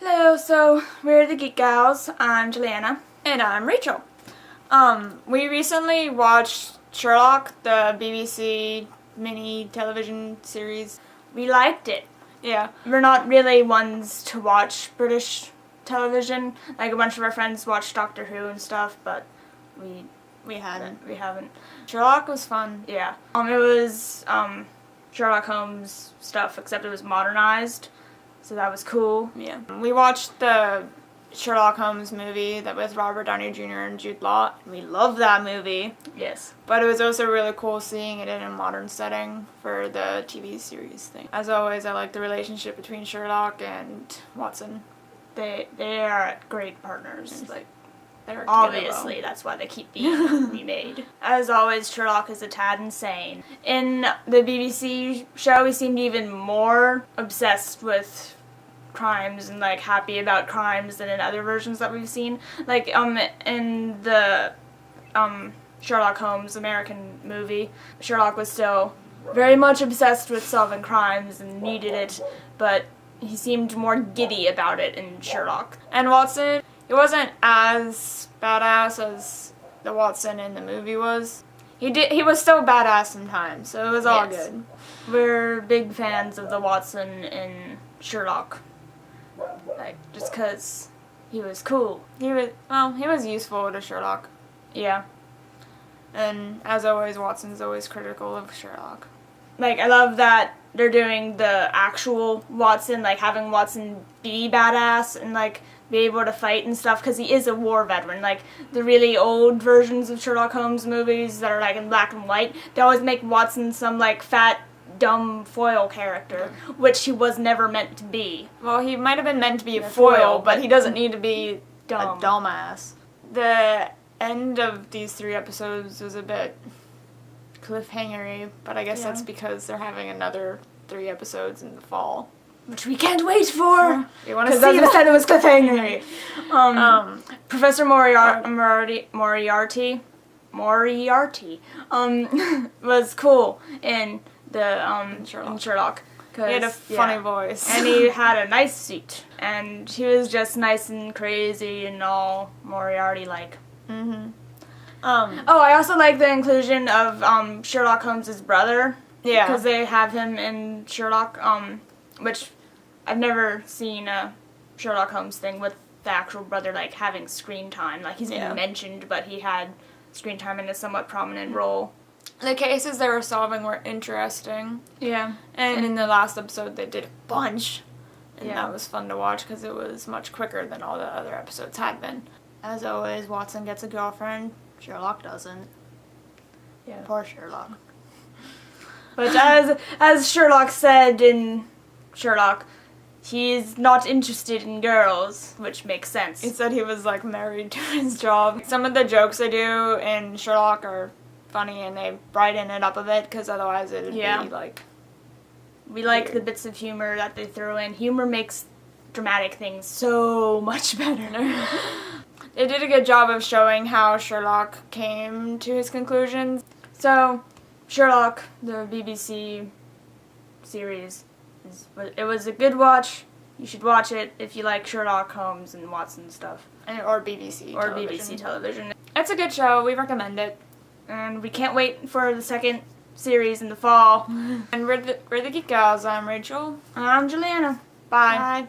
Hello, so we're the Geek Gals. I'm Juliana. And I'm Rachel. We recently watched Sherlock, the BBC mini television series. We liked it. Yeah. We're not really ones to watch British television. Like, a bunch of our friends watch Doctor Who and stuff, but we haven't. Sherlock was fun. Yeah. It was Sherlock Holmes stuff, except it was modernized, so that was cool. Yeah. We watched the Sherlock Holmes movie that with Robert Downey Jr. and Jude Law. We love that movie. Yes. But it was also really cool seeing it in a modern setting for the TV series thing. As always, I like the relationship between Sherlock and Watson. They are great partners. Like, they're obviously, well. that's why they keep being remade. As always, Sherlock is a tad insane. In the BBC show, he seemed even more obsessed with crimes and like happy about crimes than in other versions that we've seen. Like in the Sherlock Holmes American movie, Sherlock was still very much obsessed with solving crimes and needed it, but he seemed more giddy about it in Sherlock. And Watson, he wasn't as badass as the Watson in the movie was. He was still badass sometimes, so it was all good. We're big fans of the Watson in Sherlock. Like, just 'cause he was cool. He was useful to Sherlock. Yeah. And as always, Watson's always critical of Sherlock. Like, I love that they're doing the actual Watson, like having Watson be badass and like be able to fight and stuff, because he is a war veteran. Like, the really old versions of Sherlock Holmes movies that are like in black and white, they always make Watson some like fat, dumb foil character, which he was never meant to be. Well, he might have been meant to be a foil, but he doesn't need to be dumb. A dumbass. The end of these 3 episodes was a bit cliffhangery, but I guess that's because they're having another 3 episodes in the fall. Which we can't wait for! You want to see that? Because said it was cliffhangery. Professor Moriarty was cool in the Sherlock. He had a funny voice. And he had a nice suit. And he was just nice and crazy and all Moriarty-like. Mm-hmm. I also like the inclusion of Sherlock Holmes' brother. Yeah. Because they have him in Sherlock, which I've never seen a Sherlock Holmes thing with the actual brother, like, having screen time. Like, he's been mentioned, but he had screen time in a somewhat prominent role. The cases they were solving were interesting. Yeah. And in the last episode, they did a bunch. And that was fun to watch because it was much quicker than all the other episodes had been. As always, Watson gets a girlfriend. Sherlock doesn't. Yeah. Poor Sherlock. But as Sherlock said in Sherlock, he's not interested in girls, which makes sense. He said he was, like, married to his job. Some of the jokes they do in Sherlock are funny, and they brighten it up a bit, because otherwise it would be, like, we like the bits of humor that they throw in. Humor makes dramatic things so much better. They did a good job of showing how Sherlock came to his conclusions. So, Sherlock, the BBC series, it was a good watch. You should watch it if you like Sherlock Holmes and Watson stuff. Or BBC television. BBC television. It's a good show. We recommend it. And we can't wait for the second series in the fall. And we're the Geek Gals. I'm Rachel. I'm Juliana. Bye. Bye.